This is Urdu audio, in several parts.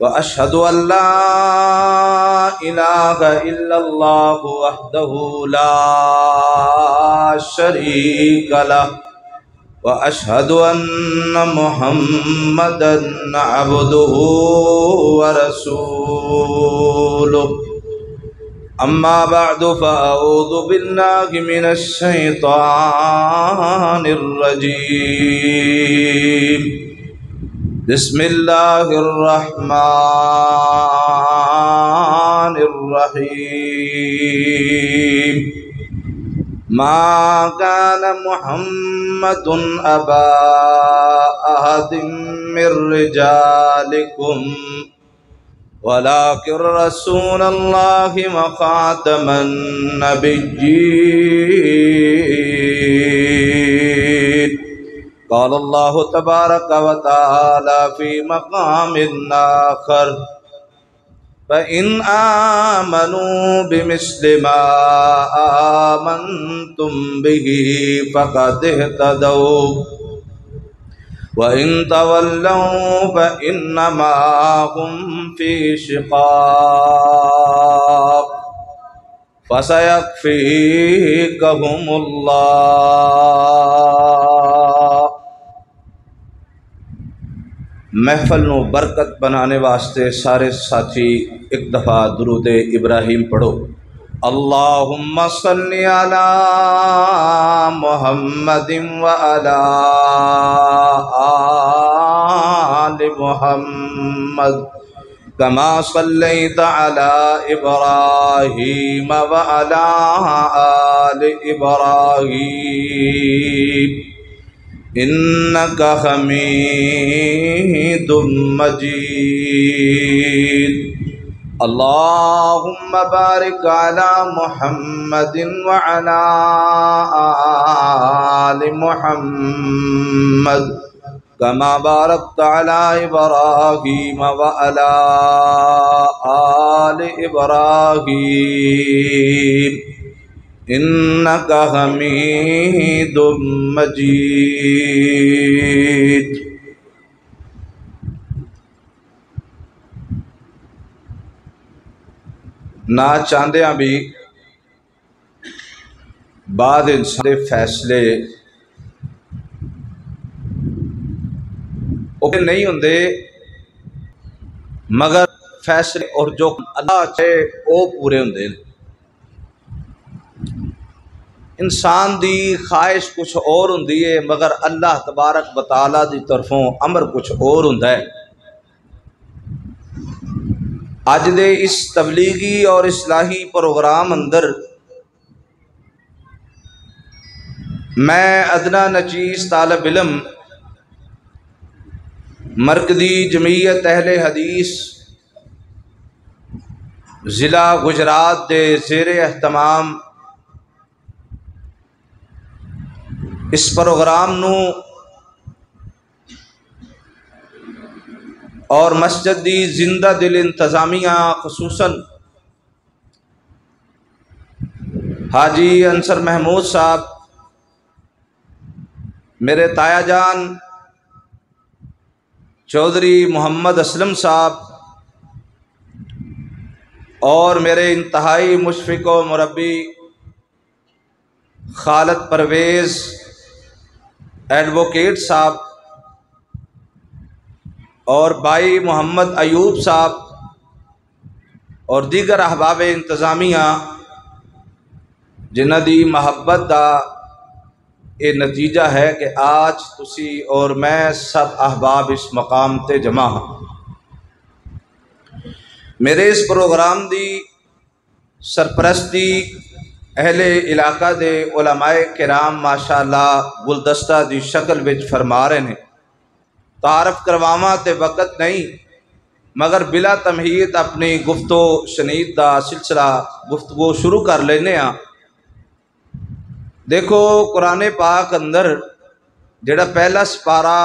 وأشهد أن لا إله إلا الله وحده لا شريك له وأشهد أن محمدا عبده ورسوله أما بعد فأعوذ بالله من الشيطان الرجيم بسم الله الرحمن الرحيم ما كان محمد أبا أحد من رجالكم ولكن رسول الله وخاتم النبيين قال الله تبارك وتعالى في مقام آخر فإن آمنوا بمثل ما آمنتم به فقد اهتدوا وإن تولوا فإنما هم في شقاق فسيكفيكهم الله۔ محفل نو برکت بنانے واسطے سارے ساتھی ایک دفعہ درود ابراہیم پڑھو۔ اللہم صلی علی محمد وعلی آل محمد کما صلیت علی ابراہیم وعلی آل ابراہیم انکا حمید مجید۔ اللہم بارک علی محمد وعلی آل محمد کما بارکت علی ابراہیم وعلی آل ابراہیم انکا حمید مجید۔ نہ چاہدیاں بھی بعد انسان دے فیصلے وہ نہیں ہوندے، مگر فیصلے اور جو اللہ چاہے وہ پورے ہوندے۔ انسان دی خواہش کچھ اور ہوندی ہے، مگر اللہ تبارک و تعالیٰ دی طرفوں امر کچھ اور ہوندا ہے۔ اج دے اس تبلیغی اور اصلاحی پروگرام اندر میں ادنا نچیز طالب علم مرکزی جمعیت اہل حدیث ضلع گجرات دے زیر اہتمام اس پروگرام نو اور مسجد دی زندہ دل انتظامیہ خصوصاً حاجی انصر محمود صاحب، میرے تایا جان چودھری محمد اسلم صاحب اور میرے انتہائی مشفق و مربی خالد پرویز ایڈوکیٹ صاحب اور بھائی محمد ایوب صاحب اور دیگر احباب انتظامیہ جنہ دی محبت دا یہ نتیجہ ہے کہ آج تسی اور میں سب احباب اس مقام تے جمع ہاں۔ میرے اس پروگرام دی سرپرستی اہل علاقہ دے علماء کرام ماشاءاللہ گلدستہ دی شکل وچ فرما رہے ہیں۔ تعارف کرواواں تے وقت نہیں، مگر بلا تمہید اپنی گفتگو شنید دا سلسلہ گفتگو شروع کر لینے ہاں۔ دیکھو قرآن پاک اندر جڑا پہلا سپارہ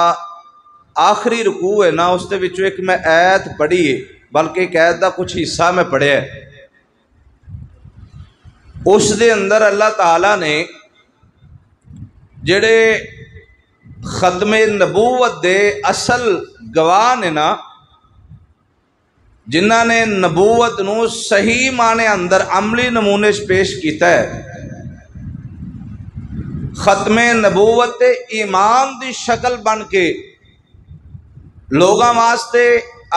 آخری رکوع ہے نا، اس دے وچوں ایک میں آیت پڑھی ہے، بلکہ ایک آیت دا کچھ حصہ میں پڑھیا ہے۔ اس دے اندر اللہ تعالیٰ نے جڑے ختم نبوت دے اصل گواہ نے نا، جنہاں نے نبوت نو صحیح معنی اندر عملی نمونے پیش کیتا ہے، ختم نبوت ایمان دی شکل بن کے لوگاں واسطے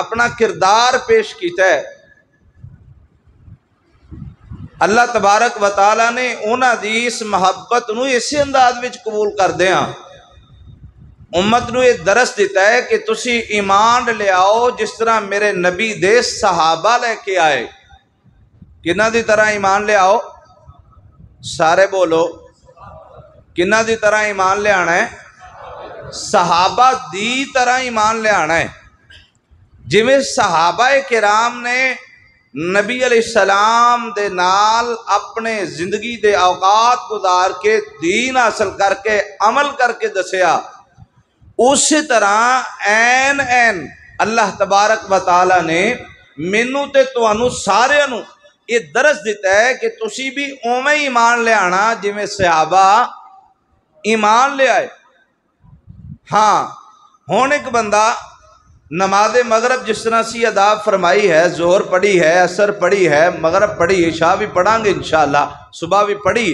اپنا کردار پیش کیتا ہے۔ اللہ تبارک و تعالیٰ نے انہاں دی اس محبت نو اسی انداز وچ قبول کر دیاں امت نو یہ درس دیتا ہے کہ تسی ایمان لے آؤ جس طرح میرے نبی دے صحابہ لے کے آئے۔ کنہ دی طرح ایمان لے آؤ؟ سارے بولو، کنہ دی طرح ایمان لے آنا ہے؟ صحابہ دی طرح ایمان لے آنا ہے۔ جویں صحابہ کرام نے نبی علیہ السلام دے نال اپنے زندگی دے اوقات گزار کے دین حاصل کر کے عمل کر کے دسیا، اسی طرح این اللہ تبارک و تعالیٰ نے مینوں تے تانوں سارے نوں یہ درس دیتا ہے کہ تسی بھی اوویں ایمان لے آنا جویں صحابہ ایمان لے آئے۔ ہاں ہون ایک بندہ نماز مغرب جس طرح سی ادا فرمائی ہے، ظہر پڑھی ہے، عصر پڑھی ہے، مغرب پڑھی، عشاء بھی پڑھاں گے انشاءاللہ، صبح بھی پڑھی،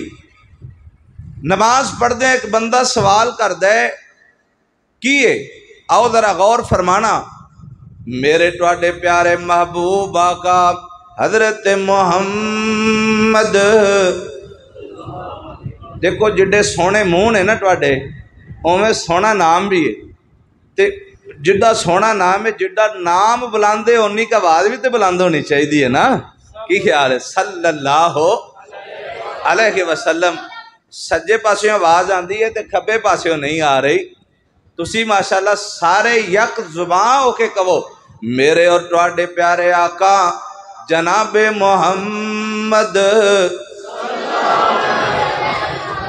نماز پڑھ دیں ایک بندہ سوال کر دے کیے، آؤ ذرا غور فرمانا، میرے ٹواڈے پیارے محبوب آقا حضرت محمد، دیکھو جڈے سونے منہ نے نا ٹواڈے اوویں سونا نام بھی ہے، تے جڈا سونا نام ہے، جڈا نام بلاندے اونی کا آواز بھی تے بلند ہونی چاہیے نا، کی خیال ہے؟ صلی اللہ علیہ وسلم۔ سجے پاسوں آواز آندی ہے تے کھبے پاسوں نہیں آ رہی، تسی ماشاءاللہ سارے یک زبان ہو کے کہو میرے اور ٹواڈے پیارے آقا جناب محمد۔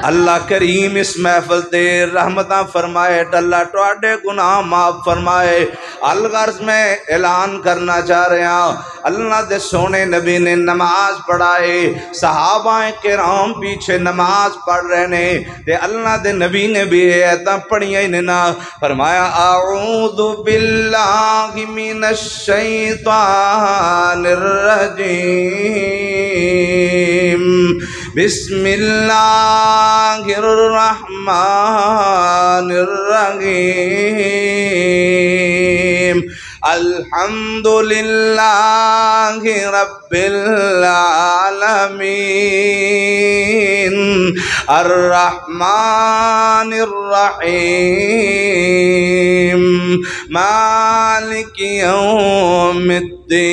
اللہ کریم اس محفل تے رحمتاں فرمائے، اللہ ٹواڈے گناہ معاف فرمائے۔ الغرض میں اعلان کرنا چاہ رہے ہیں، اللہ دے سونے نبی نے نماز پڑھائے، صحابہ کرام پیچھے نماز پڑھ رہے نے، تے اللہ دے نبی نے بھی ایتاں پڑھیاں ہی نا، فرمایا اعوذ باللہ من الشیطان الرجیم، بسم اللہ الرحمن الرحیم، الحمدللہ رب العالمین، الرحمن الرحیم، مالک یوم الدین،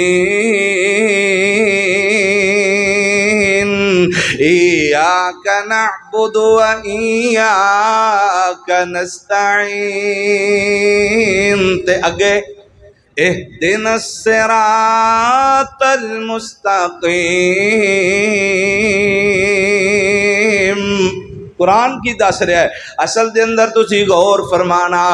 ایاک نعبد و ایاک نستعین، تے اگے اہدنا الصراط المستقیم۔ قرآن کی دس رہا ہے، اصل دے اندر تسی غور فرمانا،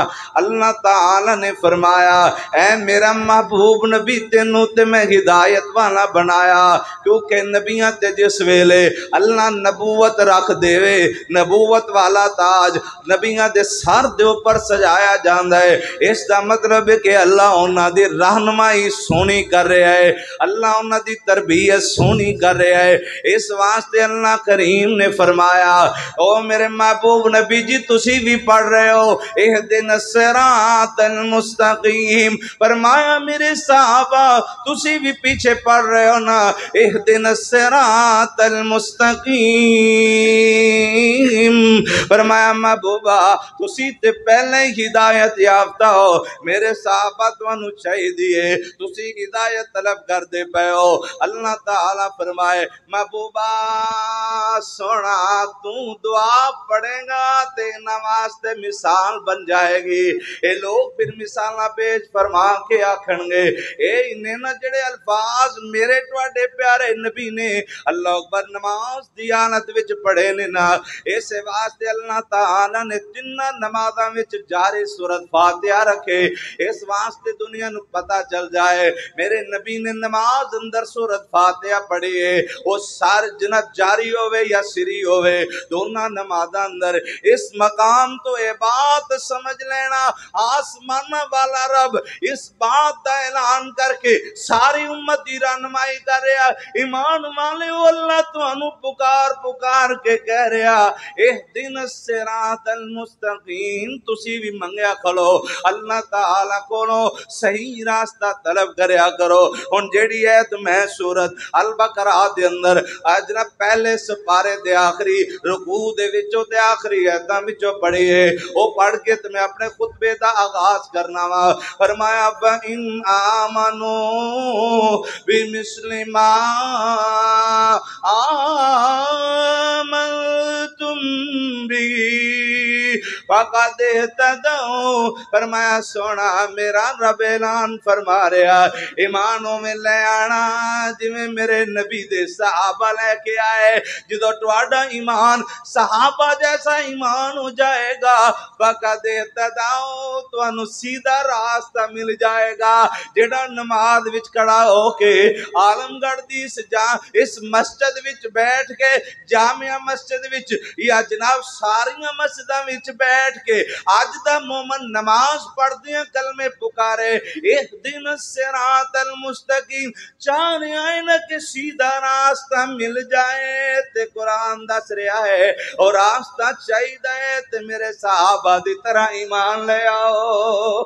اللہ تعالیٰ نے فرمایا اے میرا محبوب نبی تینوں تے میں ہدایت والا بنایا، کیونکہ نبیاں تے جس ویلے اللہ نبوت رکھ دے وے، نبوت والا تاج نبیاں دے سر دے اوپر سجایا جاندا ہے، اس دا مطلب ہے کہ اللہ انہاں دی رہنمائی سونی کر رہا ہے، اللہ انہاں دی تربیت سونی کر رہا ہے، اس واسطے اللہ کریم نے فرمایا او میرے محبوب نبی جی تسی بھی پڑھ رہے ہو اہدنا الصراط المستقیم، فرمایا میرے صحابہ تسی بھی پیچھے پڑھ رہے ہو نا اہدنا الصراط المستقیم، فرمایا محبوبہ تسی تے پہلے ہدایت یافتہ ہو، میرے صحابہ تانوں چاہیے تسی ہدایت طلب کر دے پے ہو۔ اللہ تعالیٰ فرمائے محبوبہ سونا تو دعا پڑھے گا تے نماز تے مثال بن جائے گی، اے لوگ پھر مثالہ پیش فرما کے آکھن گے اے انہیں نہ جڑے الفاظ میرے ٹواڈے پیارے نبی نے اللہ اکبر نماز دیانت وچ پڑھے نے نا، اس واسطے اللہ تعالیٰ نے تینہ نمازاں وچ جاری سورت فاتحہ رکھے، اس واسطے دنیا نو پتہ چل جائے میرے نبی نے نماز اندر سورت فاتحہ پڑھی ہے، وہ سار جنت جاری ہوئے یا سری ہوئے دونہ نمازاں اندر اس مقام تو اے بات سمجھ لینا آسمان والا رب اس بات دا اعلان کر کے ساری امت دی رہنمائی کر رہا ایمان والے اللہ تانوں پکار پکار کے کہہ رہا اہدنا الصراط المستقیم تسی بھی منگیا کھلو اللہ تعالی کولو صحیح راستہ طلب کریا کرو ہن جیڑی ہے تو میں سورت البقرہ دے اندر جناب پہلے سپارے دے آخری رکوع دے وچوں تے آخری ایتاں وچوں پڑھی ہے او پڑھ کے تے میں اپنے خطبے دا آغاز کرنا وا فرمایا وَإِنْ آمَنُوا بِمِثْلِ مَا آمَنْتُمْ بِهِ فَقَدْ اهْتَدَوْا فرمایا سونا میرا رب اعلان فرما رہا ایمانوں میں لے آنا جویں میرے نبی دے صحابہ لے کے آئے جدو تہاڈا ایمان صحابہ جیسا ایمان ہو جائے گا فَقَدْ اهْتَدَوْا تانوں سیدھا راستہ مل جائے گا جڑا نماز وچ کھڑا ہو کے عالم گڑھ دی اس مسجد وچ بیٹھ کے جامعہ مسجد وچ یا جناب ساریاں مسجداں وچ بیٹھ کے اج دا مومن نماز پڑھدیاں کلمے پکارے اہدنا الصراط المستقیم چاہ رہا ہے نا کہ سیدھا راستہ مل جائے تے قرآن دس رہا ہے اور راستہ چاہیے ہے تے میرے صحابہ دی طرح ایمان لے آؤ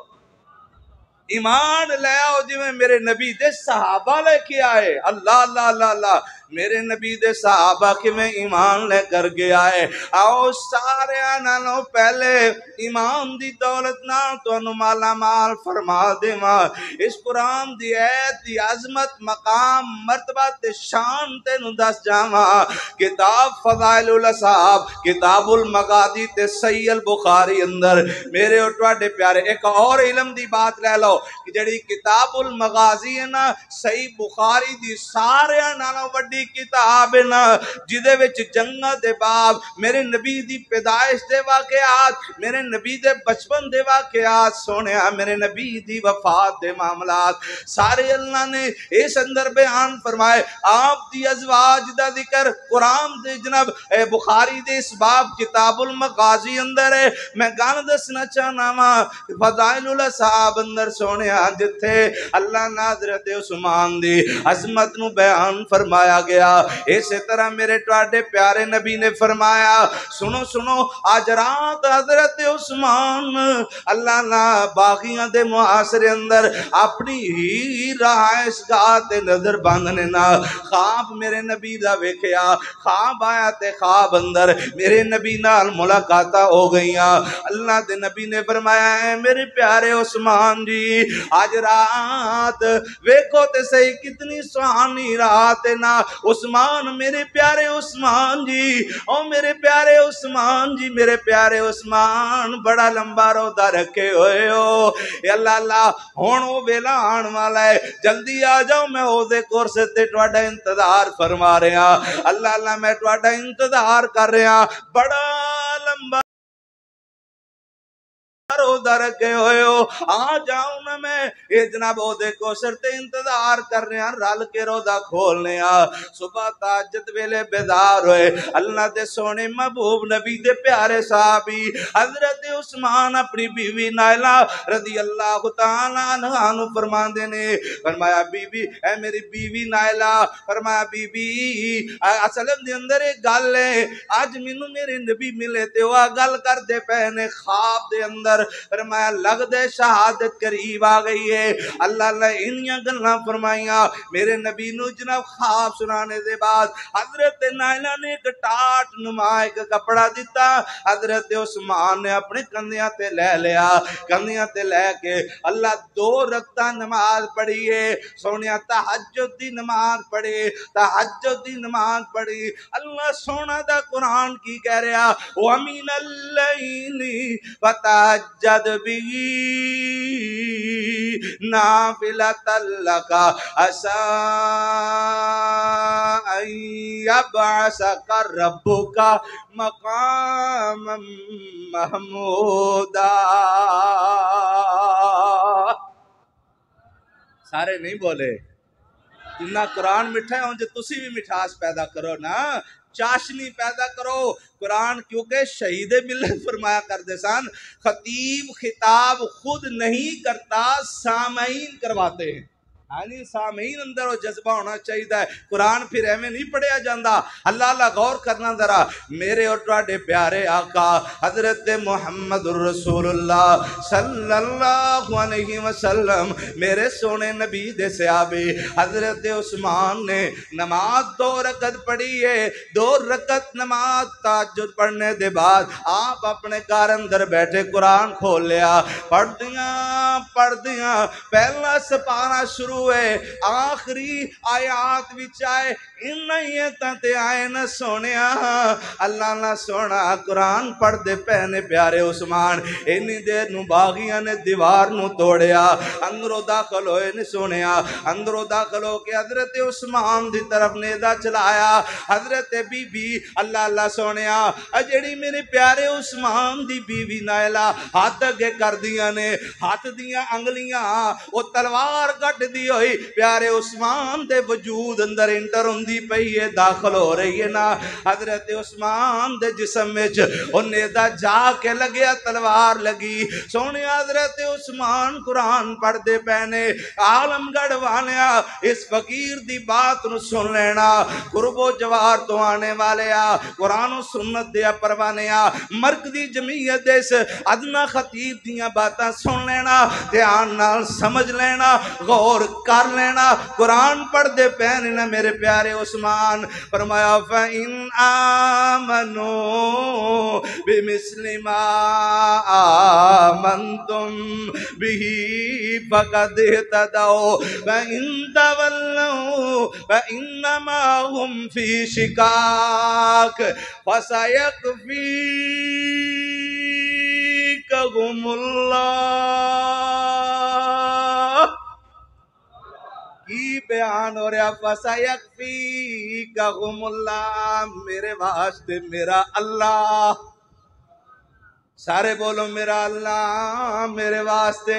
ایمان لے آؤ جی میں میرے نبی دے صحابہ لے کے آئے اللہ اللہ اللہ اللہ میرے نبی دے صحابہ کی میں ایمان لے کر کے آئے آؤ سارے آنانوں پہلے ایمان دی دولت نہ تو انو مالا مال فرما دے ماں اس قرآن دی عید دی عظمت مقام مرتبہ تے شان تے نو دس جاواں کتاب فضائل الاصحاب کتاب المغازی تے صحیح البخاری اندر میرے اٹواڈے پیارے ایک اور علم دی بات لے لو کہ جڑی کتاب المغازی ہے نا صحیح بخاری دی سارے نالوں وڈی کتاب ہے نا جدے وچ جنگاں دے باب میرے نبی دی پیدائش دے واقعات میرے نبی دے بچپن دے واقعات سونیا میرے نبی دی وفات دے معاملات سارے اللہ نے اس اندر بیان فرمائے آپ دی ازواج دا ذکر قرآن دے جناب بخاری دے اس باب کتاب المغازی اندر ہے میں گان دسنا چاہنا ماں فضائل الاصحاب اندر سونیا جتھے اللہ نے حضرت عثمان دی عظمت نو بیان فرمایا گیا اسی طرح میرے ٹواڈے پیارے نبی نے فرمایا سنو سنو آج رات حضرت عثمان اللہ نا باغیاں دے معاشرے اندر اپنی ہی رہائش گاہ تے نظر باندھنے نا خواب میرے نبی دا ویکھیا خواب آیا تے خواب اندر میرے نبی نال ملاقاتاں ہو گئیاں اللہ دے نبی نے فرمایا ہے میرے پیارے عثمان جی آج رات ویکھو تے صحیح کتنی سہانی رات ہے نا عثمان میرے پیارے عثمان جی او میرے پیارے عثمان جی میرے پیارے عثمان بڑا لمبا رودا رکھے ہوئے ہو اے اللہ اللہ ہون او ویلا آن والا ہے جلدی آ جاؤ میں او دے کورس تے تواڈا انتظار فرما رہا اللہ اللہ میں تواڈا انتظار کر رہا بڑا لمبا روزہ رکھے ہوئے ہو آ جاؤں نا میں یہ جناب او دے کو شرط انتظار کر رہے ہیں رل کے روزہ کھولنے صبح تہجد ویلے بیدار ہوئے اللہ دے سونے محبوب نبی دے پیارے صحابی حضرت عثمان اپنی بیوی نائلہ رضی اللہ تعالیٰ عنہ فرمان دینے فرمایا بی بی اے میری بیوی نائلہ فرمایا بی بی اصل دے اندر ایک گل ہے آج مینوں میرے نبی ملے تے وہ گل کر دے پہنے خواب دے اندر فرمایا لگ دے شہادت قریب آ گئی ہے اللہ اللہ انہیاں گلنا فرمائیاں میرے نبی نو جناب خواب سنانے دے بعد حضرت نائلہ نے ایک ٹاٹ نما ایک کپڑا دیتا حضرت عثمان نے اپنے کندیاں تے لے لیا کندیاں تے لے کے اللہ 2 رکعتاں نماز پڑھی ہے سونیا تہجد دی نماز پڑھی تہجد دی نماز پڑھی اللہ سونا دا قرآن کی کہہ رہا وَمِنَ اللَّيْلِ وَتَهَجَّدْ بِهِ نَافِلَةً لَكَ عَسَىٰ أَن يَبْعَثَكَ رَبُّكَ مَقَامًا مَحْمُودًا سارے نہیں بولے جنہ قرآن مٹھا ہے انجھے تسی بھی مٹھاس پیدا کرو نا چاشنی پیدا کرو قرآن، کیونکہ شہید ملت فرمایا کرتے سن خطیب خطاب خود نہیں کرتا، سامعین کرواتے ہیں۔ یعنی سامعین اندر وہ جذبہ ہونا چاہیے۔ قرآن پھر ایویں نہیں پڑھیا جاندہ۔ اللہ اللہ غور کرنا ذرا، میرے اور تواڈے پیارے آقا حضرت محمد الرسول اللہ صلی اللہ علیہ وسلم، میرے سونے نبی دے صحابی حضرت عثمان نے نماز 2 رکعت پڑھی ہے۔ 2 رکعت نماز تہجد پڑھنے دے بعد آپ اپنے گھر اندر بیٹھے قرآن کھول لیا، پڑھ دیاں پہلا سپارہ شروع ہے، آخری آیات وچ آئے انہیتاں تے آئے نہ سونیا اللہ نہ سونا قرآن پڑھ دے پہنے پیارے عثمان اینی دیر نو باغیاں نے دیوار نو توڑیا، اندروں داخل ہوئے نے سونیا، اندروں داخل ہو کے حضرت عثمان دی طرف نیدہ چلایا، حضرت بی بی اللہ اللہ سونیا اجڑی میرے پیارے عثمان دی بیوی نائلہ ہاتھ اگے کر دیا نے، ہاتھ دیاں انگلیاں وہ تلوار کٹ دی ہوئی پیارے عثمان دے وجود اندر انٹر ہوندی پئی ہے، داخل ہو رہی ہے نا حضرت عثمان دے جسم وچ او نیدہ جا کے لگیا، تلوار لگی سونے حضرت عثمان قرآن پڑھ دے پہنے۔ عالم گڑھ والیا اس فقیر دی بات نو سن لینا، قرب و جوار تو آنے والے قرآن و سنت دیا پروانیا مرکزی جمعیت دیس ادنا خطیب دیاں باتاں سن لینا، دھیان نال سمجھ لینا، غور کر لینا، قرآن پڑھ دے پہننا میرے پیارے عثمان فرمایا فَإِنْ آمَنُوا بِمِثْلِ مَا آمَنْتُمْ بِهِ فَقَدْ اهْتَدَوْا وَإِنْ تَوَلَّوْا فَإِنَّمَا هُمْ فِي شِقَاقٍ فَسَيَكْفِيكَهُمُ اللَّهُ۔ کی بیان ہو رہا فَسَيَكْفِيكَهُمُ اللَّهُ، میرے واسطے میرا اللہ، سارے بولو میرا اللہ میرے واسطے،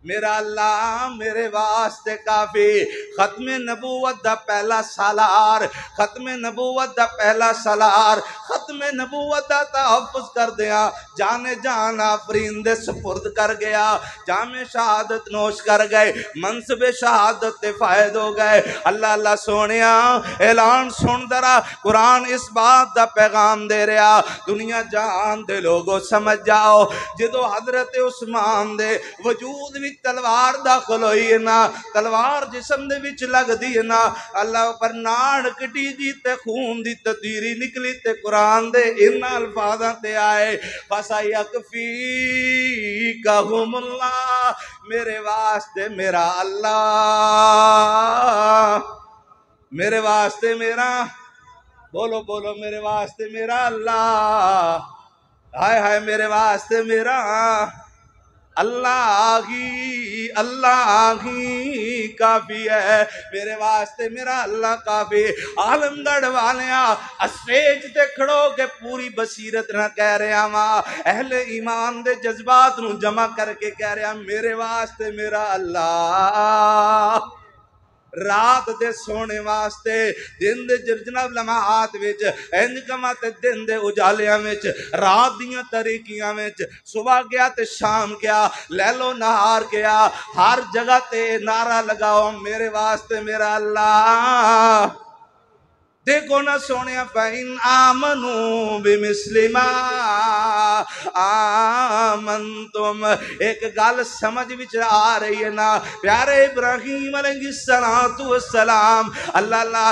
میرا اللہ میرے واسطے کافی۔ ختم نبوت دا پہلا سالار، ختم نبوت دا پہلا سالار، ختم نبوت دا تحفظ کر دیا، جان جان آفرین دے سپرد کر گیا، جام شہادت نوش کر گئے، منصب شہادت تے فائد ہو گئے۔ اللہ اللہ سونیا اعلان سن درا، قرآن اس بات دا پیغام دے رہا، دنیا جان دے لوگوں سمجھ جاؤ، جدو حضرت عثمان دے وجود بھی تلوار داخل ہوئی ہے نا، تلوار جسم دے وچ لگ دی ہے نا، اللہ پر ناڑ کٹی دی تے خون دی تدیری نکلی تے قرآن دے ان الفاظاں تے آئے فَسَيَكْفِيكَهُمُ اللَّهُ، میرے واسطے میرا اللہ، میرے واسطے میرا، بولو بولو میرے واسطے میرا اللہ، ہائے ہائے میرے واسطے میرا اللہ ہی کافی ہے، میرے واسطے میرا اللہ کافی۔ عالم گڑھ والیاں اسٹیج تے کھڑو کے پوری بصیرت نہ کہہ رہا ماں، اہل ایمان دے جذبات نو جمع کر کے کہہ رہا میرے واسطے میرا اللہ، رات دے سونے واسطے، دن دے جرجنب لمحات وچ، انج کما تے دن دے اجالیاں وچ، رات دیاں تاریکیاں وچ، صبح گیا تے شام گیا، لیل و نہار گیا، ہر جگہ تے نعرہ لگاؤ میرے واسطے میرا اللہ۔ دیکھو نہ سونے فَإِنْ آمَنُوا بِمِثْلِ مَا آمَنْتُمْ، ایک گل سمجھ وچ آ رہی ہے نا، پیارے ابراہیم علیہ السلام اللہ اللہ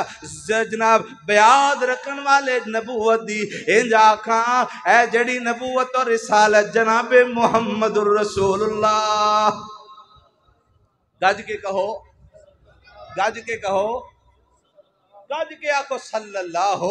جناب بیاد رکھن والے نبوت دی انج آکھاں اے جڑی نبوت اور رسالت جناب محمد الرسول اللہ، گج کے کہو، گج کے کہو، گج کے آکھو صلی اللہ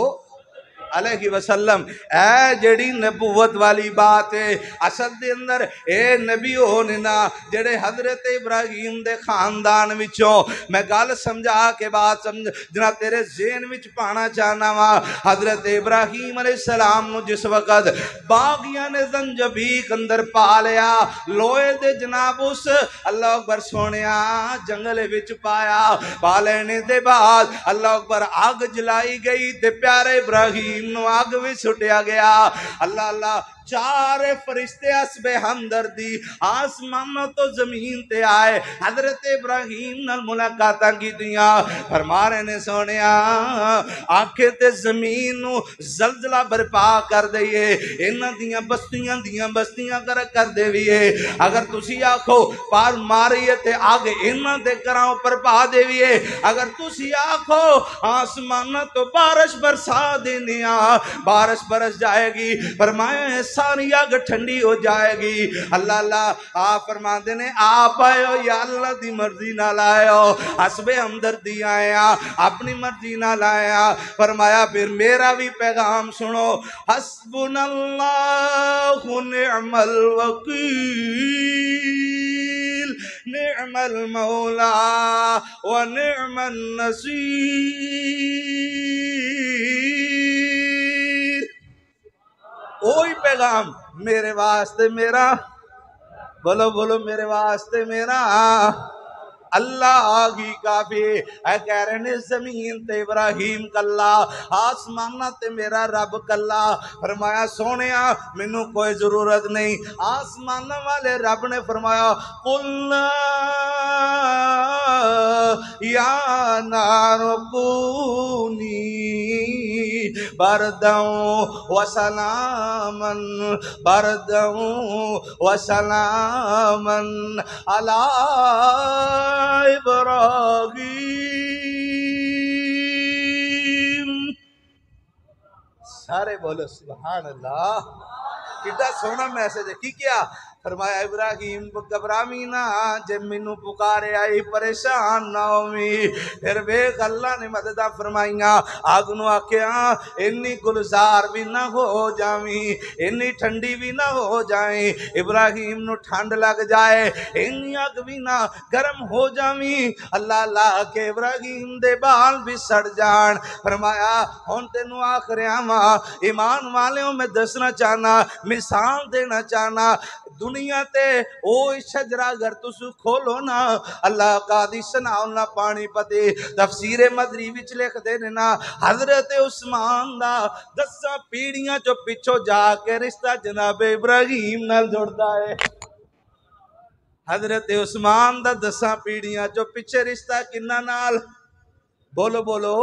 علیہ وسلم اے جڑی نبوت والی بات ہے اصل دے اندر اے نبی ہونے نا جڑے حضرت ابراہیم دے خاندان وچوں میں گل سمجھا کے بات سمجھ جنا تیرے ذہن وچ پانا چاہنا وا حضرت ابراہیم علیہ السلام نو جس وقت باغیاں نے زنجبیق اندر پا لیا لوہے دے جناب اس اللہ اکبر سونیا جنگل وچ پایا پا لینے دے بعد اللہ اکبر آگ جلائی گئی تے پیارے ابراہیم نو آگ بھی سٹیا گیا اللہ اللہ چار فرشتے حسب ہمدردی آسمان تو زمین تے آئے حضرت ابراہیم نال ملاقاتاں کی دیا فرما رہے نے سونیا آنکھیں تے زمین نو زلزلہ برپا کر دئیے انہاں دیاں بستیاں کر دے ویے اگر تسی آکھو پار ماریے تے آگے انہاں دے کراؤں پر پا دے ویے اگر تسی آکھو آسمان تو بارش برسا دینیا بارش برس جائے گی فرمائے ساری آگ ٹھنڈی ہو جائے گی اللہ اللہ آپ فرما دینے آپ آئے ہو یا اللہ دی مرضی نہ لائے ہو حسب ہمدردی آئے اپنی مرضی نہ لائے فرمایا پھر میرا بھی پیغام سنو حسبنا اللہ نعم الوکیل نعم المولا ونعم النصیر وہی پیغام میرے واسطے میرا بولو بولو میرے واسطے میرا اللہ آگی کافی اے کہہ رہے نے زمین تے ابراہیم کلا آسمانہ تے میرا رب کلا فرمایا سونیا منو کوئی ضرورت نہیں آسمانہ والے رب نے فرمایا قُلْ یا نار کونی بردوں وسلامن بردوں وسلامن علی ابراہیم سارے بولو سبحان اللہ کتنا سونا میسج ہے کی کیا فرمایا ابراہیم گھبرامی نہ جب منو پکارے آئی پریشان نہ ہوئی پھر بیک اللہ نے مددہ فرمائیاں آگنو آکھیاں انی گلزار بھی نہ ہو جائیں انی ٹھنڈی بھی نہ ہو جائیں ابراہیم نو ٹھنڈ لگ جائے انی آگ بھی نہ گرم ہو جائیں اللہ اللہ کے ابراہیم دے بال بھی سڑ جان فرمایا ہون تینو آخریاں ماں ایمان والیوں میں دسنا چاہنا مثال دینا چاہنا دنیا تے اوہ شجرہ اگر تسو کھولو نا اللہ قادی سناؤنا پانی پتے تفسیر مدری وچ لکھ دینے نا حضرت عثمان دا 10 پیڑیاں جو پچھو جا کے رشتہ جناب ابراہیم نال جڑتا ہے حضرت عثمان دا 10 پیڑیاں جو پیچھے رشتہ کنہ نال بولو بولو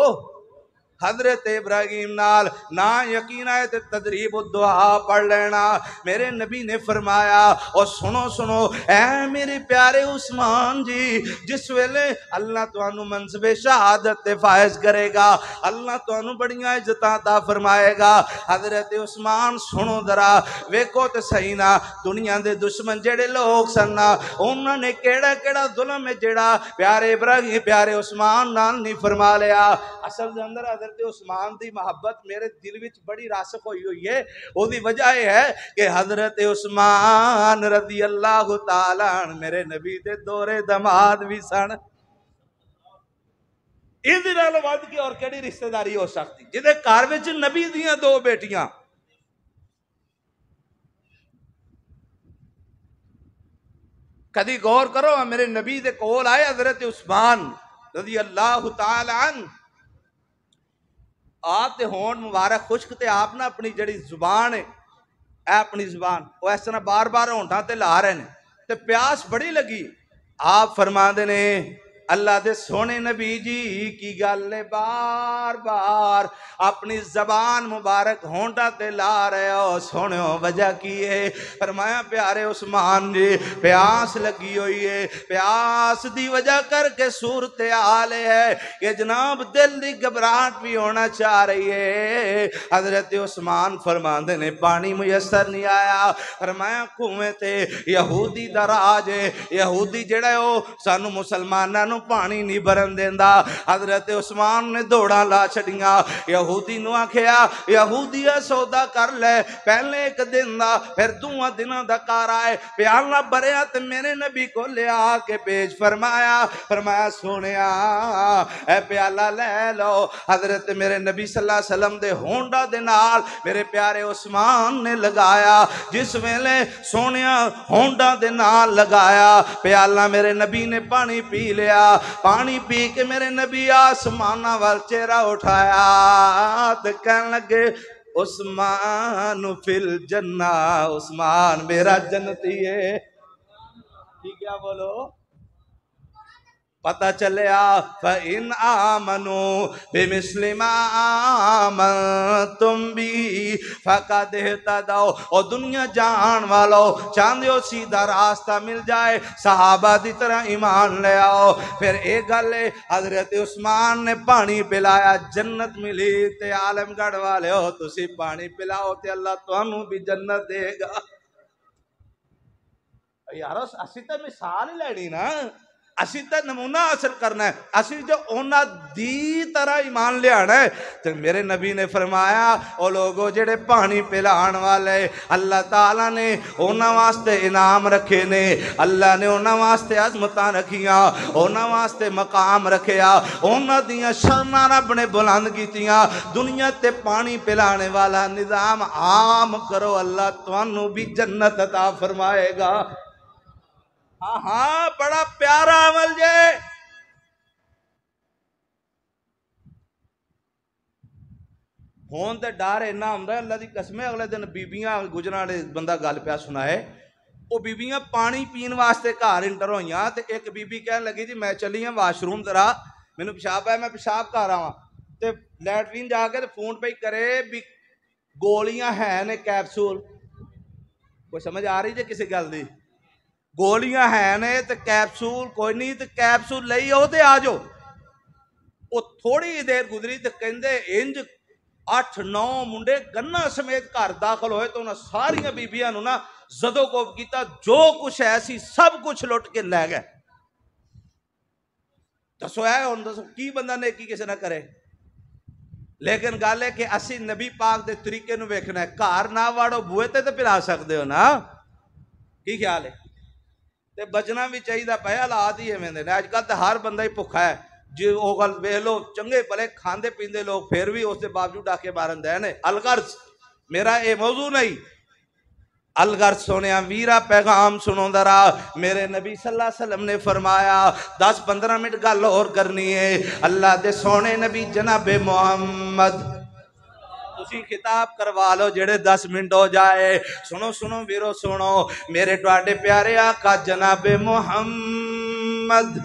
حضرت ابراہیم نال نہ یقین آئے تے تدریب الدعا پڑھ لینا میرے نبی نے فرمایا اور سنو سنو اے میرے پیارے عثمان جی جس ویلے اللہ تو انو منصب شہادت تے فائز کرے گا اللہ تو انو بڑیاں عزتاں عطا فرمائے گا حضرت عثمان سنو ذرا ویکو تے صحیح نا دنیا دے دشمن جڑے لوگ سننا انہوں نے کیڑا ظلم ہے جڑا پیارے ابراہیم پیارے عثمان نال نہیں فرما لیا اصل دے اندر حضرت عثمان دی محبت میرے دل وچ بڑی راسخ ہوئی ہے وہ دی وجہ ہے کہ حضرت عثمان رضی اللہ تعالیٰ عنہ میرے نبی دے دورے دماد بھی سن اس نال ود کے اور کیڑی رشتہ داری ہو سکتی جدے گھر وچ نبی دیاں 2 بیٹیاں کدی غور کرو میرے نبی دے کول آئے حضرت عثمان رضی اللہ تعالیٰ عنہ آپ تے ہون مبارک خشک تے آپ نہ اپنی جڑی زبان ہے اے اپنی زبان وہ اس طرح بار بار ہونٹاں تے لا رہے ہیں تے پیاس بڑی لگی آپ فرما دینے اللہ دے سونے نبی جی کی گل بار بار اپنی زبان مبارک ہونٹا تے لا رہے ہو سونے ہو وجہ کی ہے فرمایا پیارے عثمان جی پیاس لگی ہوئی ہے پیاس دی وجہ کر کے صورت حال ہے کہ جناب دل دی گھبراہٹ بھی ہونا چاہ رہی ہے حضرت عثمان فرماندے نے پانی میسر نہیں آیا فرمایا کنویں تے یہودی دا راج ہے یہودی جڑا ہو سانو مسلماناں نو پانی نہیں بھرن دیندا۔ حضرت عثمان نے دوڑا لا چھڑیاں، یہودی نو آکھیا یہودیہ سودا کر لے، پہلے ایک دن دا پھر دوواں دناں دا کار آئے، پیالہ بھریا تے میرے نبی کو لے آ کے پیش فرمایا سونیا اے پیالہ لے لو۔ حضرت میرے نبی صلی اللہ علیہ وسلم دے ہونڈا دے نال میرے پیارے عثمان نے لگایا، جس ویلے سونیا ہونڈا دے نال لگایا پیالہ میرے نبی نے پانی پی لیا۔ پانی پی کے میرے نبی آسمانہ وال چہرہ اٹھایا تے کہنے لگے عثمان فی الجنہ، عثمان میرا جنتی ہے۔ ٹھیک ہے بولو، پتہ چلیا فَإِنْ آمَنُوا بِمِثْلِ مَا آمَنْتُمْ بِهِ فَقَدْ اهْتَدَوْا۔ اور دنیا جان والو چاندے ہو سیدھا راستہ مل جائے، صحابہ دی طرح ایمان لے آؤ۔ پھر ایک گلے حضرت عثمان نے پانی پلایا، جنت ملی تے عالم گڑھ والے ہو تسی پانی پلاؤ تے اللہ تانوں بھی جنت دے گا۔ یارو اسی تے مثال ہی لینی نا، اسی تے نمونہ حاصل کرنا ہے، اسی جو اونا دی طرح ایمان لے آنا ہے۔ تو میرے نبی نے فرمایا او لوگوں جڑے پانی پلان والے اللہ تعالیٰ نے اونا واسطے انعام رکھے نے، اللہ نے اونا واسطے عظمتاں رکھیاں، اونا واسطے مقام رکھیا، اونا دیاں شاناں رب نے بلند کیتیاں۔ دنیا تے پانی پلانے والا نظام عام کرو، اللہ تانوں بھی جنت عطا فرمائے گا۔ ہاں بڑا پیارا عمل جے۔ ہون تے ڈار اینا ہوندا ہے، اللہ دی قسم ہے اگلے دن بیبیاں گجراں نے بندہ گل پیا سنائے، وہ بیبیاں پانی پین واسطے گھر انٹر ہوئیاں تے ایک بیبی کہنے لگی جی میں چلی ہاں واش روم ذرا مینوں پیشاب ہے میں پیشاب کر رہا ہاں، تے لیٹرین جا کے فون پہ کرے بھی گولیاں ہیں نے کیپسول، کوئی سمجھ آ رہی جے کسی گل دی؟ گولیاں ہیں نے تے کیپسول کوئی نہیں، تے کیپسول لئی ہو تے آ جاؤ۔ وہ تھوڑی دیر گزری تے کہندے انج 8-9 منڈے گنا سمیت گھر داخل ہوئے تو انہاں ساریاں بیبیاں نو نا زدو کو کیتا، جو کچھ ایسی سب کچھ لٹ کے لے گئے۔ دسو ہے ہن دسو کی بندہ نیکی کسی نہ کرے؟ لیکن گل ہے کہ اسی نبی پاک دے طریقے نو ویکھنا ہے، گھر نہ واڑو بوئے تے پلا سکدے ہو نا، کی خیال ہے؟ تے بچنا بھی چاہیے پہ حالات ہی ایویں دے نے، اج کل تے ہر بندہ ہی بھکھا ہے، جی وہ گل ویکھ لو چنگے بھلے کھاندے پیندے لوگ پھر بھی اس دے باوجود ڈاکے مارن دے نے۔ الغرض میرا اے موضوع نہیں، الغرض سونیا ویرا پیغام سنو ذرا، میرے نبی صلی اللہ علیہ وسلم نے فرمایا 10-15 منٹ گل اور کرنی ہے، اللہ دے سونے نبی جناب محمد تسی خطاب کروا لو جڑے 10 منٹ ہو جائے۔ سنو ویرو سنو، میرے ٹواڈے پیارے آقا جناب محمد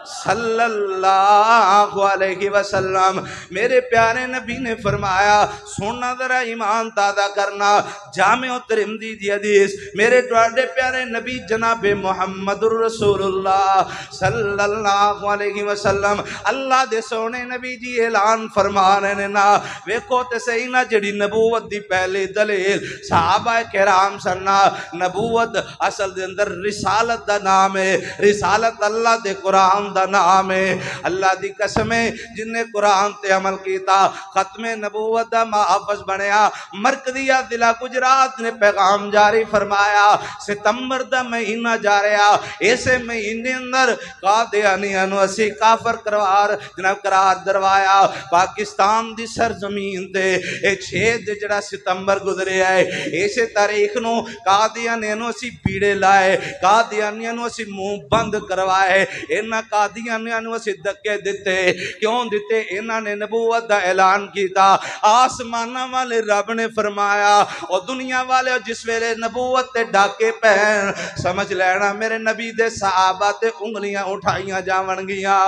صلی اللہ علیہ وسلم، میرے پیارے نبی نے فرمایا سننا ذرا ایمان تازہ کرنا، جامع ترمذی دی حدیث، میرے ٹواڈے پیارے نبی جناب محمد رسول اللہ صلی اللہ علیہ وسلم اللہ دے سونے نبی جی اعلان فرما رہے نے نا، ویکھو تے صحیح نا جڑی نبوت دی پہلی دلیل صحابہ کرام سننا، نبوت اصل دے اندر رسالت دا نام ہے، رسالت اللہ دے قرآن دا نام ہے۔ اللہ دی قسم ہے جن نے قرآن تے عمل کیتا ختم نبوت دا محافظ بنیا۔ مرکزیہ ضلع گجرات نے پیغام جاری فرمایا، ستمبر دا مہینہ جا رہا، ایسے مہینے اندر قادیانیاں نو اسی کافر قرار دروایا۔ پاکستان دی سرزمین تے ایک 6 جڑا ستمبر گزرے آئے، ایسے تاریخ نو قادیانیاں نو اسی پیڑے لائے، قادیانیاں نو اسی منہ بند کروائے، انہاں قادیانیاں نو اسی دکے دیتے، کیوں دیتے؟ انہاں نے نبوت دا اعلان کیتا، آسمانہ والے رب نے فرمایا اور دنیا والے جس ویلے نبوت تے ڈاکے پہن سمجھ لینا میرے نبی دے صحابہ تے انگلیاں اٹھائیاں جاون گیاں۔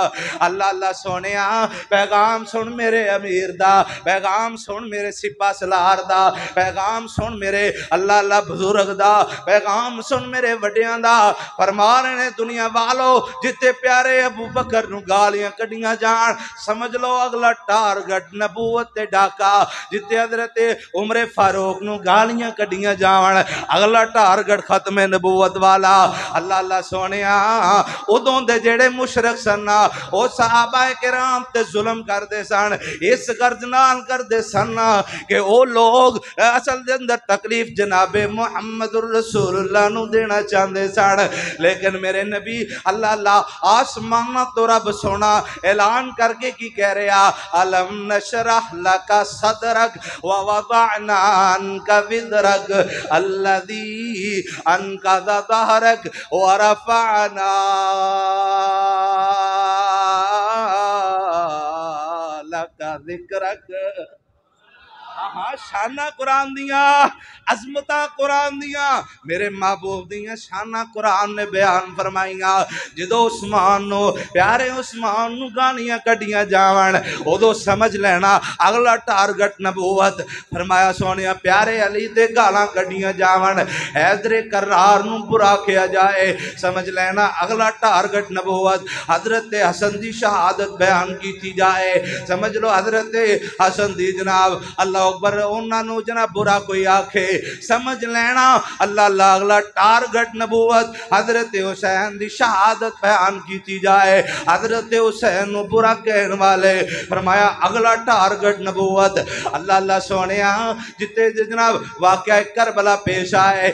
اللہ سونیا پیغام سن میرے امیر دا، پیغام سن میرے سپاہ سالار دا، پیغام سن میرے اللہ بزرگ دا، پیغام سن میرے وڈیاں دا، فرما رہے نے دنیا والو جتے پیارے ابو بکر نو گالیاں کڈیاں جان سمجھ لو اگلا ٹارگٹ نبوت تے ڈاکا جتے حضرت عمر فاروق نو گالیاں کڈیاں جان اگلا ٹارگٹ ختم نبوت والا اللہ اللہ سونیا ادوں دے جڑے مشرک سن او صحابہ کرام تے ظلم کردے سن اس غرض نال کردے سن کہ او لوگ اصل دے اندر تکلیف جناب محمد الرسول اللہ نو دینا چاہندے سن لیکن میرے نبی اللہ اللہ آسمان تو رب سونا اعلان کر کے کی کہہ رہا الم نشرح لک صدرک ووضعنا عنک وزرک الذی انقض ظہرک ورفعنا لک ذکرک ہاں شانہ قرآن دیا عظمتہ قرآن دیا میرے محبوب دیا شانہ قرآن نے بیان فرمائیاں جدو عثمان نو پیارے عثمان نو گانیاں کڈیاں جاون ادو سمجھ لینا اگلا ٹارگٹ نبوت فرمایا سونیا پیارے علی دے گالاں کڈیاں جاون حیدر کرار نو برا کیا جائے سمجھ لینا اگلا ٹارگٹ نبوت حضرت حسن دی شہادت بیان کی تھی جائے سمجھ لو حضرت حسن دی جناب اللہ اکبر انہاں نو جناب برا کوئی آکھے سمجھ لینا اللہ اللہ اگلا ٹارگٹ نبوت حضرت حسین دی شہادت بیان کی تھی جائے حضرت حسین نو برا کہن والے فرمایا اگلا ٹارگٹ نبوت اللہ اللہ سونیا جتے جناب واقعہ کربلا پیش آئے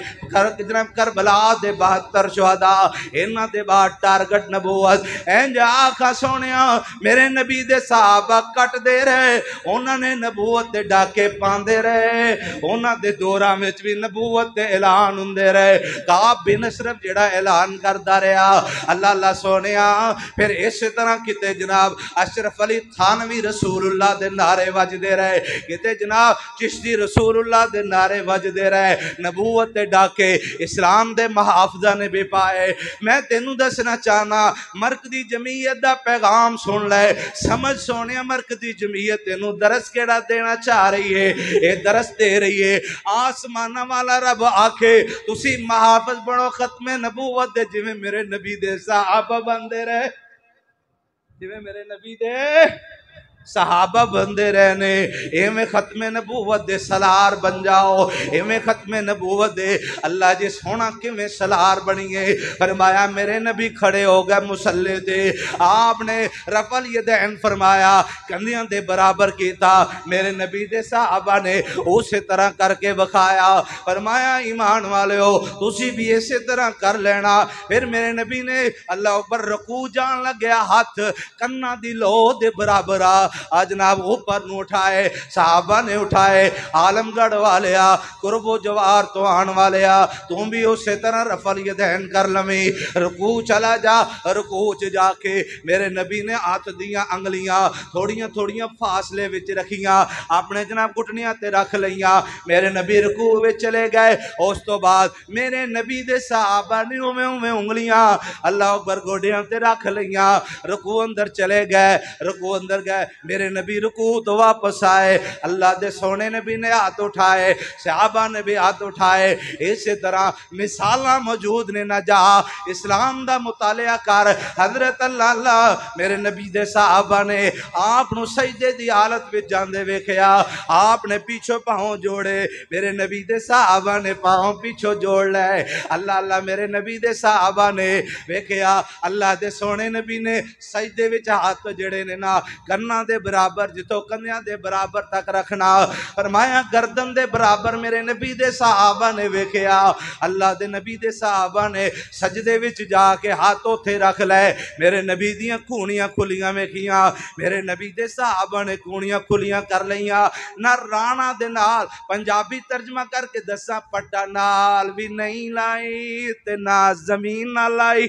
جناب کربلا دے 72 شہداء انہاں دے بعد ٹارگٹ نبوت اینج آکھا سونیا میرے نبی دے صحابہ کٹ دے رہے انہاں نے نبوت دے ڈاکے پاندے رہے انہاں دے دورہ میں بھی نبوت دے اعلان ہوندے رہے کعب بن اشرف جڑا اعلان کردا رہا اللہ اللہ سونیا پھر اس طرح کتے جناب اشرف علی تھانوی رسول اللہ دے نعرے وجدے رہے کتے جناب چشتی رسول اللہ دے نعرے وجدے رہے نبوت دے ڈاکے اسلام دے محافظہ نے بھی پائے میں تینوں دسنا چاہنا مرکزی جمعیت دا پیغام سن لے سمجھ سونیا مرکزی جمعیت تینوں درس کیڑا دینا چاہ رہی ہے اے درس دے رہی ہے آسمانہ والا رب آکھے تسی محافظ بڑو ختم نبوت دے جویں میرے نبی دے صحابہ بندے رہے جویں میرے نبی دے صحابہ بندے رہنے ایمیں ختم نبوت دے سلار بن جاؤ ایمیں ختم نبوت دے اللہ جی سونا کیویں سلار بنیے فرمایا میرے نبی کھڑے ہو گئے مسلح دے آپ نے رفع الیدین فرمایا کندیاں دے برابر کیتا میرے نبی دے صحابہ نے اسی طرح کر کے بخایا فرمایا ایمان والے ہو تسی بھی اسی طرح کر لینا پھر میرے نبی نے اللہ اوپر رکوع جان لگیا ہاتھ کنا دی لو دے برابر جناب اوپر نو اٹھائے صحابہ نے اٹھائے عالمگڑھ والیا قرب و جوار تو آن والیا تم بھی اسی طرح رفع الیدین کر لمی رکوع چلا جا رکوع جا کے میرے نبی نے ہاتھ دیاں انگلیاں تھوڑیاں تھوڑیاں فاصلے وچ رکھیاں اپنے جناب گھٹنیاں تے رکھ لیاں میرے نبی رکوع وچ چلے گئے اس تو بعد میرے نبی دے صحابہ نے اویں انگلیاں اللہ اکبر گوڑیاں تے رکھ لیاں رکوع اندر چلے گئے رکوع اندر گئے میرے نبی رکوع تو واپس آئے اللہ دے سونے نبی نے ہاتھ اٹھائے صحابہ نے بھی ہاتھ اٹھائے اسی طرح مثالاں موجود نے نہ جا اسلام دا مطالعہ کر حضرت اللہ میرے نبی دے صحابہ نے آپ نو سجدے دی حالت وچ جاندے ویکھیا آپ نے پیچھے پاؤں جوڑے میرے نبی دے صحابہ نے پاؤں پیچھے جوڑ لے اللہ میرے نبی دے صحابہ نے ویکھیا اللہ دے سونے نبی نے سجدے وچ ہاتھ جڑے نے نا کرنا دے برابر جتو کنیا دے برابر تک رکھنا فرمایا گردن دے برابر میرے نبی دے صحابہ نے ویکھیا اللہ دے نبی دے صحابہ نے سجدے وچ جا کے ہاتھوں تھے رکھ لے میرے نبی دیاں کونیاں کھلیاں ویکھیاں میرے نبی دے صحابہ نے کونیاں کھلیاں کر لیاں نہ رانا دے نال پنجابی ترجمہ کر کے دسا پٹا نال بھی نہیں لائی تے نہ زمین نہ لائی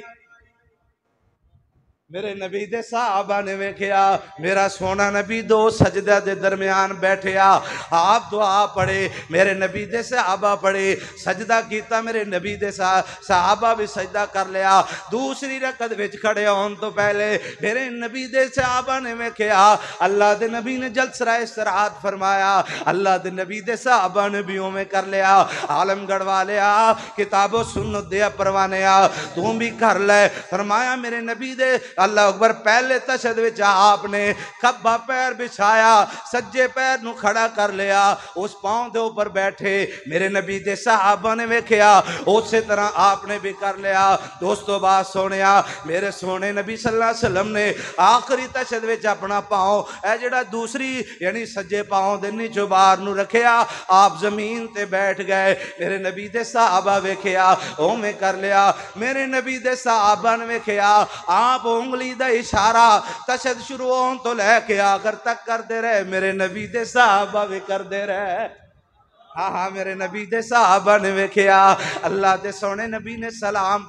میرے نبی دے صحابہ نے ویکھیا میرا سونا نبی دو سجدہ دے درمیان بیٹھیا آپ دعا پڑھے میرے نبی دے صحابہ پڑھے سجدہ کیتا میرے نبی دے صحابہ بھی سجدہ کر لیا دوسری رکعت وچ کھڑے ہون تو پہلے میرے نبی دے صحابہ نے ویکھیا اللہ دے نبی نے جلسہ استراحت فرمایا اللہ دے نبی دے صحابہ نے بھی اوویں کر لیا عالمگڑھ والیا کتاب و سنت دے پروانیا تم بھی کر لے فرمایا میرے نبی دے اللہ اکبر پہلے تشہد وچ آپ نے کھبا پیر بچھایا سجے پیر نو کھڑا کر لیا اس پاؤں دے اوپر بیٹھے میرے نبی دے صحابہ نے ویکھیا اسی طرح آپ نے بھی کر لیا دوستو بات سونیا میرے سونے نبی صلی اللہ علیہ وسلم نے آخری تشہد وچ اپنا پاؤں اے جڑا دوسری یعنی سجے پاؤں دے نیچوں باہر نو رکھیا آپ زمین تے بیٹھ گئے میرے نبی دے صحابہ ویکھیا او میں کر لیا میرے نبی دے صحابہ نے ویکھیا آپ انگلی دا اشارہ تشہد شروع ہون تو لے کے آخر تک کر دے رہے میرے نبی دے صحابہ بھی کر دے رہے ہاں ہاں میرے نبی دے صحابہ نے ویکھیا اللہ دے سونے نبی نے سلام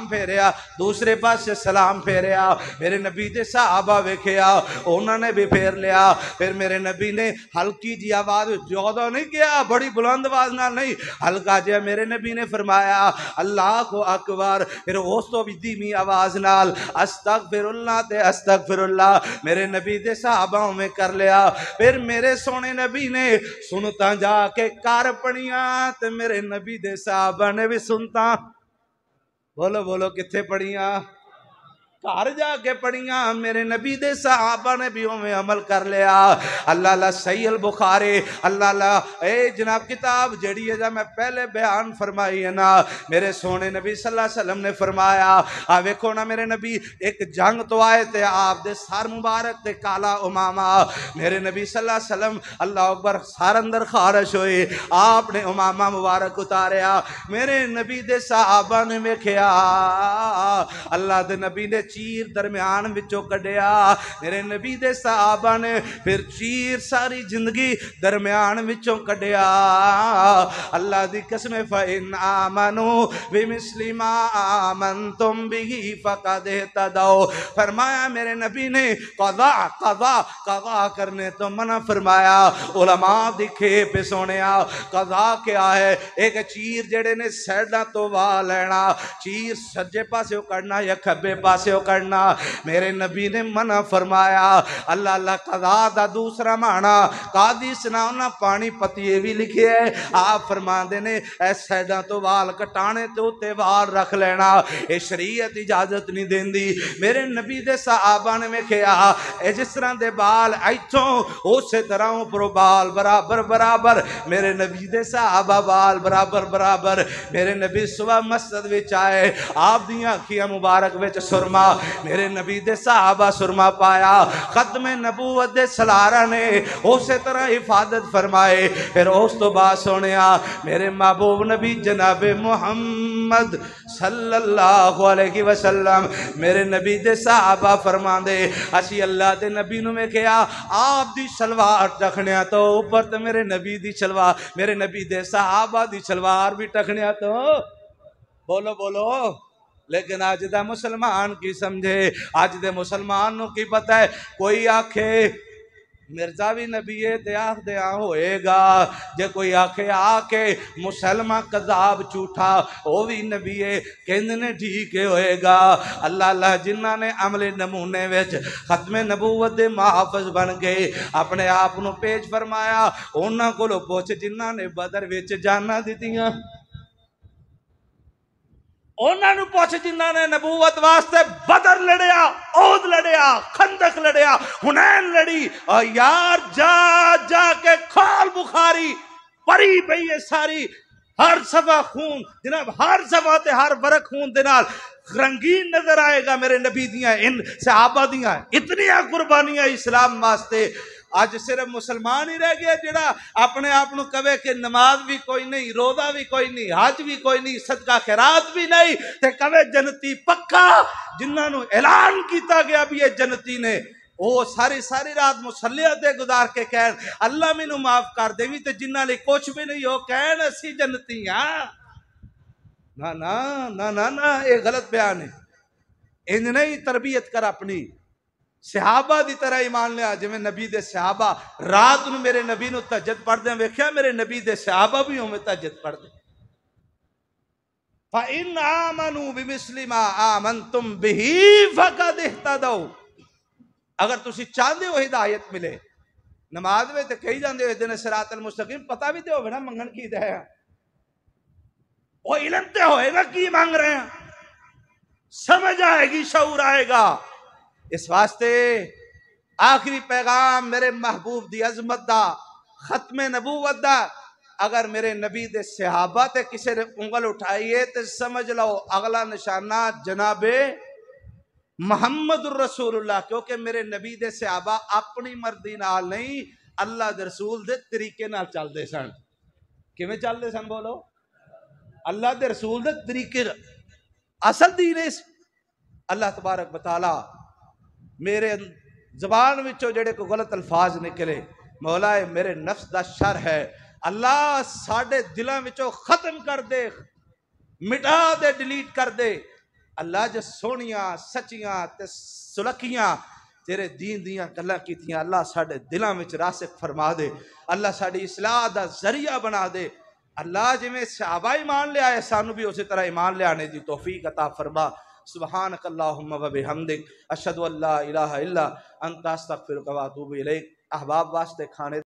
پھیریا دوسرے پاس سے سلام پھیریا میرے نبی دے صحابہ ویکھیا انہوں نے بھی پھیر لیا پھر میرے نبی نے ہلکی جی آواز زیادہ نہیں کیا بڑی بلند آواز نہ نہیں ہلکا جی میرے نبی نے فرمایا اللہ کو اکبر پھر اس تو بھی دھیمی آواز نال استغفر اللہ تے استغفر اللہ میرے نبی دے صحابہ میں کر لیا پھر میرے سونے نبی نے سنتا جا کے کار پڑیاں تے میرے نبی دے صحابہ نے بھی سنتا بولو بولو کتھے پڑیاں گھر جا کے پڑھیاں میرے نبی دے صحابہ نے بھی ہمیں عمل کر لیا اللہ اللہ صحیح البخاری اللہ اللہ اے جناب کتاب جڑی ہے جا میں پہلے بیان فرمائی ہے نا میرے سونے نبی صلی اللہ علیہ وسلم نے فرمایا ویکھو نا میرے نبی ایک جنگ تو آئے تھے آپ دے سار مبارک تے کالا امامہ میرے نبی صلی اللہ علیہ وسلم اللہ اکبر سار اندر خارش ہوئے آپ نے امامہ مبارک اتاریا میرے نبی دے صحابہ نے ویکھیا اللہ دے نبی نے چیر درمیان وچوں کڈیا میرے نبی دے صحابہ نے پھر چیر ساری زندگی درمیان وچوں کڈیا اللہ دی قسم فَإِنْ آمَنُوا بِمِثْلِ مَا آمَنْتُمْ بِهِ فَقَدْ اهْتَدَوْا فرمایا میرے نبی نے قضا کرنے تو منع فرمایا علماء دکھے پہ سونیا قضا کیا ہے ایک چیر جڑے نے سیڈا تو وا لینا چیر سجے پاسے کرنا یا کھبے پاسے کرنا میرے نبی نے منع فرمایا اللہ اللہ قضا دا دوسرا معنی قاضی سناؤنا پانی پتیے بھی لکھے ہے آپ فرما دینے اے سیڈاں تو وال کٹانے تو تے وال رکھ لینا اے شریعت اجازت نہیں دین دی میرے نبی دے صحابہ نے میں کہا اے جس طرح دے بال ایتھوں اسی طرح پرو بال برابر برابر میرے نبی دے صحابہ بال برابر برابر میرے نبی صبح مسجد وچ آئے آپ دیاں کیا مبارک وچ سرما میرے نبی دے صحابہ سرما پایا ختم نبوت دے سلارہ نے اسی طرح حفاظت فرمائے پھر اس تو بات سونیا میرے محبوب نبی جناب محمد صلی اللہ علیہ وسلم میرے نبی دے صحابہ فرما دے اسی اللہ دے نبی نو میں کہا آپ دی شلوار ٹکھنیا تو اوپر تو میرے نبی دی شلوار میرے نبی دے صحابہ دی شلوار بھی ٹکھنیا تو بولو بولو لیکن آج دا مسلمان کی سمجھے آج دے مسلمان نو کی پتہ ہے کوئی آکھے مرزا بھی نبی ہے تے آکھ دے ہوئے گا جے کوئی آکھے آکے مسلمہ قذاب جھوٹا وہ بھی نبی ہے کہندنے ٹھیک ہوئے گا اللہ اللہ جنہ نے عمل نمونے وچ ختم نبوت دے محافظ بن گئے اپنے آپ نو پیش فرمایا انہاں کو لو پوچھ جنہ نے بدر وچ جانا دیتیاں انہوں نے پوچھ جنہوں نے نبوت واسطے بدر لڑیا عہد لڑیا خندق لڑیا حنین لڑی اور یار جا کے کھال بخاری پری پئی ہے ساری ہر صفحہ خون جناب ہر صفحہ تے ہر ورق خون دینال رنگین نظر آئے گا میرے نبی دیاں ان صحابہ دیاں اتنیاں قربانیاں اسلام واسطے آج صرف مسلمان ہی رہ گیا جڑا اپنے آپ نو کہے کہ نماز بھی کوئی نہیں روزہ بھی کوئی نہیں حج بھی کوئی نہیں صدقہ خیرات بھی نہیں تے کہے جنتی پکا جنہاں نو اعلان کیتا گیا بھی یہ جنتی نے وہ ساری رات مسلیہ دے گزار کے کہن اللہ مینوں معاف کر دے بھی تے جنہاں لئی کچھ بھی نہیں ہو کہن اسی جنتی ہاں نا نا نا نا نا یہ غلط بیان ہے ان نہیں تربیت کر اپنی صحابہ دی طرح ایمان لیا جویں نبی دے صحابہ رات نو میرے نبی نو تہجد پڑھ دیں ویکھیا میرے نبی دے صحابہ بھی ہوں میں تہجد پڑھ دیں فَإِنْ آمَنُوا بِمِثْلِ مَا آمَنْتُمْ بِهِ فَقَدْ اهْتَدَوْا اگر تسی چاہندے ہو ہدایت ملے نماز میں تے کہی جاندے ہو اہدنا الصراط المستقیم پتہ بھی تے ہوے نا منگن کی دے وہ علم تے ہوئے گا کی مانگ رہے ہیں سمجھ آئے گی، شعور آئے گا۔ اس واسطے آخری پیغام میرے محبوب دی عظمت دا، ختم نبوت دا، اگر میرے نبی دے صحابہ تے کسے نے انگل اٹھائیے تے سمجھ لو اگلا نشانہ جناب محمد الرسول اللہ، کیونکہ میرے نبی دے صحابہ اپنی مرضی نال نہیں، اللہ دے رسول دے طریقے نال چل دے سن۔ کیویں چل دے سن بولو؟ اللہ دے رسول دے طریقے اصل دین اس اللہ تبارک و تعالی میرے زبان وچوں جڑے کو غلط الفاظ نکلے، مولا میرے نفس دا شر ہے، اللہ ساڈے دلاں وچوں ختم کر دے، مٹا دے، ڈیلیٹ کر دے۔ اللہ جو سونیاں سچیاں تے سلکھیاں تیرے دین دیاں گلاں کیتیاں، اللہ ساڈے دلاں وچ راسخ فرما دے، اللہ ساڈی اصلاح دا ذریعہ بنا دے۔ اللہ جویں صحابہ ایمان لے آئے سانو بھی اسی طرح ایمان لے آنے دی توفیق عطا فرما۔ سبحانک اللہم و بحمدک، اشہد ان لا الہ الا انت استغفرک و اتوب الیک۔ احباب واسطے کھانے